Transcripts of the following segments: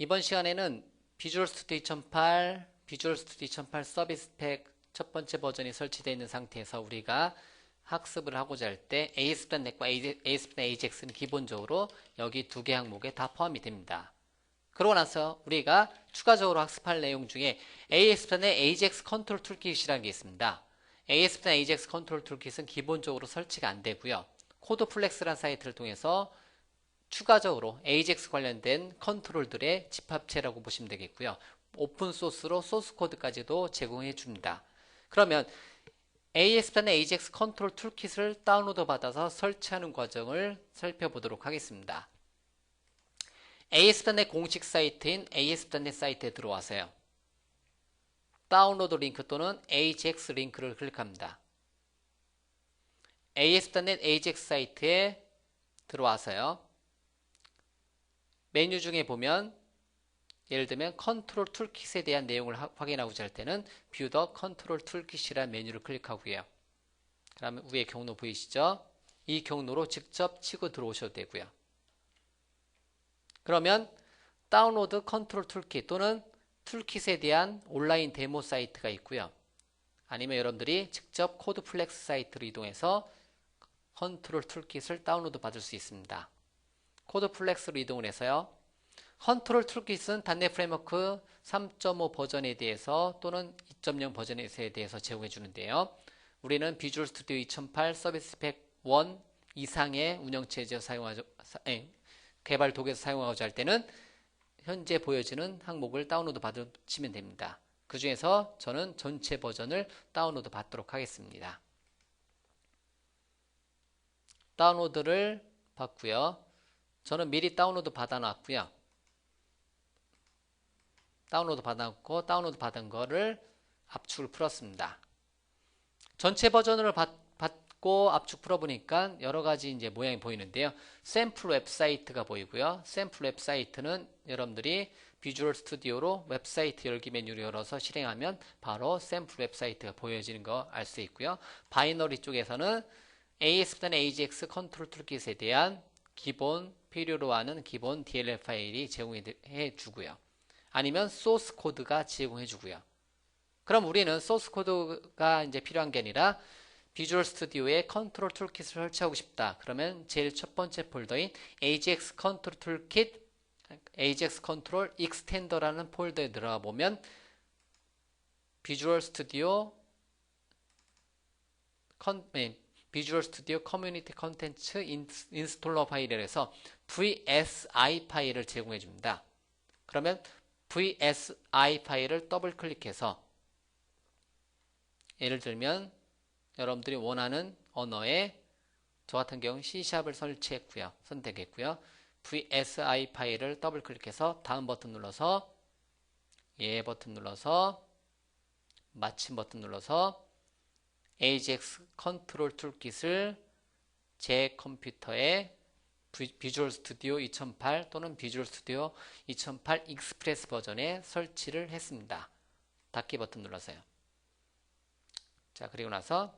이번 시간에는 비주얼 스튜디오 2008, 비주얼 스튜디오 2008 서비스 팩 첫 번째 버전이 설치되어 있는 상태에서 우리가 학습을 하고자 할 때 ASP.NET과 ASP.AJAX는 기본적으로 여기 두 개 항목에 다 포함이 됩니다. 그러고 나서 우리가 추가적으로 학습할 내용 중에 ASP.NET AJAX 컨트롤 툴킷이라는 게 있습니다. ASP.NET AJAX 컨트롤 툴킷은 기본적으로 설치가 안 되고요. 코드플렉스라는 사이트를 통해서 추가적으로 AJAX 관련된 컨트롤들의 집합체라고 보시면 되겠고요. 오픈소스로 소스코드까지도 제공해 줍니다. 그러면 ASP.NET AJAX 컨트롤 툴킷을 다운로드 받아서 설치하는 과정을 살펴보도록 하겠습니다. ASP.NET 공식 사이트인 ASP.NET 사이트에 들어와서요. 다운로드 링크 또는 AJAX 링크를 클릭합니다. ASP.NET AJAX 사이트에 들어와서요. 메뉴 중에 보면 예를 들면 컨트롤 툴킷에 대한 내용을 확인하고자 할 때는 View the Control Toolkit이라는 메뉴를 클릭하고요. 그러면 위에 경로 보이시죠? 이 경로로 직접 치고 들어오셔도 되고요. 그러면 다운로드 컨트롤 툴킷 또는 툴킷에 대한 온라인 데모 사이트가 있고요. 아니면 여러분들이 직접 코드플렉스 사이트로 이동해서 컨트롤 툴킷을 다운로드 받을 수 있습니다. 코드플렉스로 이동을 해서요. 컨트롤 툴킷은 .NET 프레임워크 3.5 버전에 대해서 또는 2.0 버전에 대해서 제공해 주는데요. 우리는 비주얼 스튜디오 2008 서비스 팩 1 이상의 운영체제에서 개발 도구에서 사용하고자 할 때는 현재 보여지는 항목을 다운로드 받으시면 됩니다. 그 중에서 저는 전체 버전을 다운로드 받도록 하겠습니다. 다운로드를 받고요. 저는 미리 다운로드 받아놨고요. 다운로드 받았고 다운로드 받은 거를 압축을 풀었습니다. 전체 버전을 받고 압축 풀어보니까 여러 가지 이제 모양이 보이는데요. 샘플 웹사이트가 보이고요. 샘플 웹사이트는 여러분들이 비주얼 스튜디오로 웹사이트 열기 메뉴를 열어서 실행하면 바로 샘플 웹사이트가 보여지는 거 알 수 있고요. 바이너리 쪽에서는 ASP.NET AJAX 컨트롤 툴킷에 대한 기본 필요로 하는 기본 DLL 파일이 제공해 주고요. 아니면 소스 코드가 제공해 주고요. 그럼 우리는 소스 코드가 이제 필요한 게 아니라 비주얼 스튜디오에 컨트롤 툴킷을 설치하고 싶다. 그러면 제일 첫 번째 폴더인 AJAX 컨트롤 툴킷, AJAX 컨트롤 익스텐더라는 폴더에 들어가 보면 비주얼 스튜디오 커뮤니티 컨텐츠 인스톨러 파일에서 VSI 파일을 제공해 줍니다. 그러면 VSI 파일을 더블 클릭해서 예를 들면 여러분들이 원하는 언어에 저 같은 경우 C샵을 설치했고요. 선택했고요. VSI 파일을 더블 클릭해서 다음 버튼 눌러서 예 버튼 눌러서 마침 버튼 눌러서 AJAX 컨트롤 툴킷을 제 컴퓨터에 비주얼 스튜디오 2008 또는 비주얼 스튜디오 2008 익스프레스 버전에 설치를 했습니다. 닫기 버튼 눌러서요. 자, 그리고 나서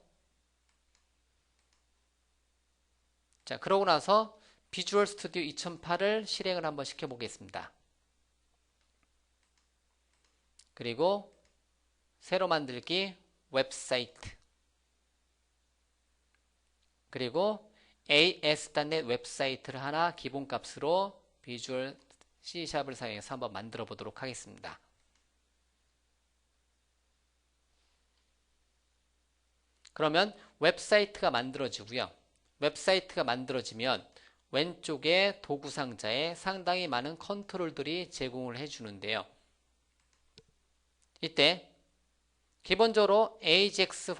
그러고 나서 비주얼 스튜디오 2008을 실행을 한번 시켜 보겠습니다. 그리고 새로 만들기 웹사이트 그리고 AS.NET 웹사이트를 하나 기본값으로 비주얼 C샵을 사용해서 한번 만들어 보도록 하겠습니다. 그러면 웹사이트가 만들어지고요. 웹사이트가 만들어지면 왼쪽에 도구 상자에 상당히 많은 컨트롤들이 제공을 해주는데요. 이때 기본적으로 AJAX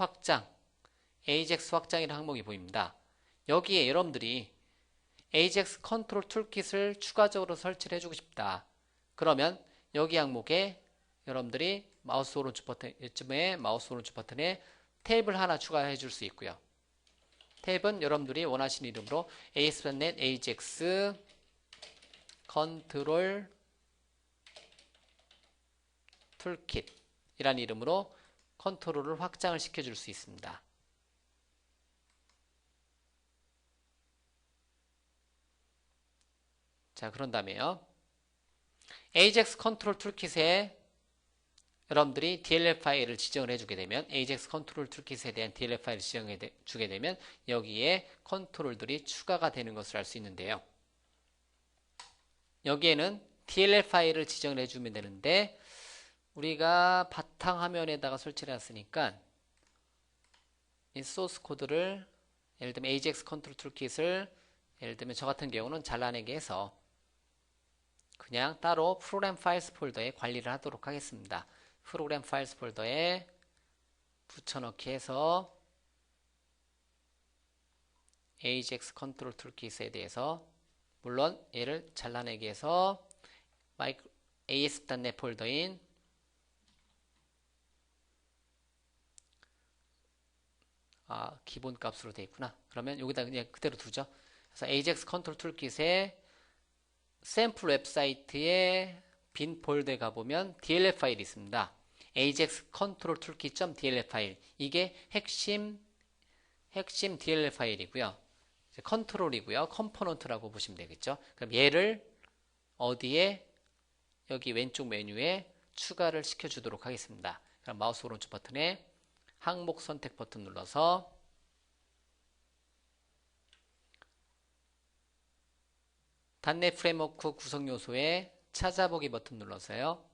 확장이라는 항목이 보입니다. 여기에 여러분들이 AJAX 컨트롤 툴킷을 추가적으로 설치를 해주고 싶다. 그러면 여기 항목에 여러분들이 마우스 오른쪽 버튼에 탭을 하나 추가해 줄 수 있고요. 탭은 여러분들이 원하시는 이름으로 ASP.NET AJAX 컨트롤 툴킷 이라는 이름으로 컨트롤을 확장을 시켜줄 수 있습니다. 자, 그런 다음에요. AJAX 컨트롤 툴킷에 여러분들이 DLL 파일을 지정을 해주게 되면 AJAX 컨트롤 툴킷에 대한 DLL 파일을 지정해 주게 되면 여기에 컨트롤들이 추가가 되는 것을 알 수 있는데요. 여기에는 DLL 파일을 지정을 해주면 되는데 우리가 바탕화면에다가 설치를 했으니까 이 소스 코드를 예를 들면 AJAX 컨트롤 툴킷을 예를 들면 저 같은 경우는 잘라내게 해서 그냥 따로 프로그램 파일스 폴더에 관리를 하도록 하겠습니다. 프로그램 파일스 폴더에 붙여넣기 해서 AJAX 컨트롤 툴킷에 대해서 물론 얘를 잘라내기 해서 ASP.NET 폴더인 기본 값으로 되어 있구나. 그러면 여기다 그냥 그대로 두죠. 그래서 AJAX 컨트롤 툴킷에 샘플 웹사이트에 빈 폴더에 가보면 DLL 파일이 있습니다. AJAX 컨트롤 툴킷.dll 파일. 이게 핵심 DLL 파일이고요. 컨트롤이고요. 컴포넌트라고 보시면 되겠죠. 그럼 얘를 어디에 여기 왼쪽 메뉴에 추가를 시켜주도록 하겠습니다. 그럼 마우스 오른쪽 버튼에 항목 선택 버튼 눌러서 .NET 프레임워크 구성 요소에 찾아보기 버튼 눌러서요.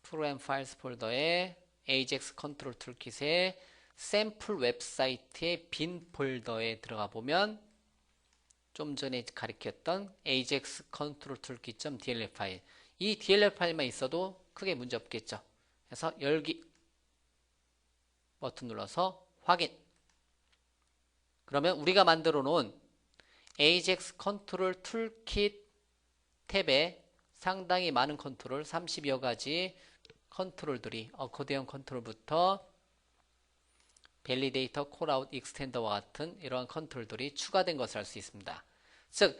프로그램 파일스 폴더에 AJAX 컨트롤 툴킷에 샘플 웹사이트의 빈 폴더에 들어가 보면 좀 전에 가리켰던 AJAX 컨트롤 툴킷.dll 파일. 이 DLL 파일만 있어도 크게 문제 없겠죠. 그래서 열기 버튼 눌러서 확인. 그러면 우리가 만들어 놓은 AJAX 컨트롤 툴킷 탭에 상당히 많은 컨트롤, 30여 가지 컨트롤들이 어코디언 컨트롤부터 밸리데이터, 콜아웃, 익스텐더와 같은 이러한 컨트롤들이 추가된 것을 알 수 있습니다. 즉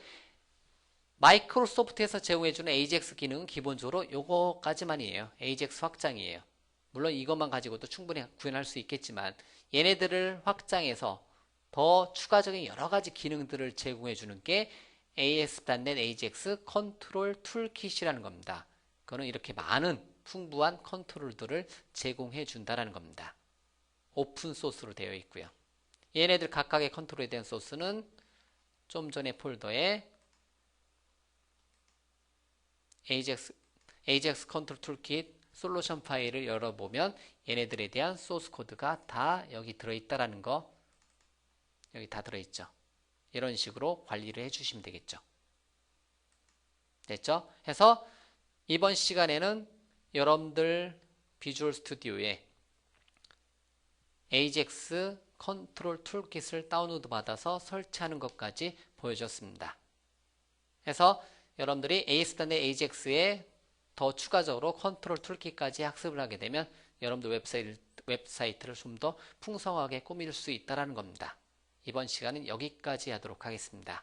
마이크로소프트에서 제공해주는 AJAX 기능은 기본적으로 요거까지만이에요. AJAX 확장이에요. 물론 이것만 가지고도 충분히 구현할 수 있겠지만 얘네들을 확장해서 더 추가적인 여러가지 기능들을 제공해주는 게 ASP.NET AJAX 컨트롤 툴킷이라는 겁니다. 그거는 이렇게 많은 풍부한 컨트롤들을 제공해 준다는 겁니다. 오픈 소스로 되어 있고요. 얘네들 각각의 컨트롤에 대한 소스는 좀 전에 폴더에 AJAX 컨트롤 툴킷 솔루션 파일을 열어보면 얘네들에 대한 소스 코드가 다 여기 들어있다라는 거 여기 다 들어있죠. 이런 식으로 관리를 해주시면 되겠죠. 됐죠? 해서 이번 시간에는 여러분들 비주얼 스튜디오에 AJAX 컨트롤 툴킷을 다운로드 받아서 설치하는 것까지 보여줬습니다. 그래서 여러분들이 ASP.NET AJAX에 더 추가적으로 컨트롤 툴킷까지 학습을 하게 되면 여러분들 웹사이트를 좀 더 풍성하게 꾸밀 수 있다는 겁니다. 이번 시간은 여기까지 하도록 하겠습니다.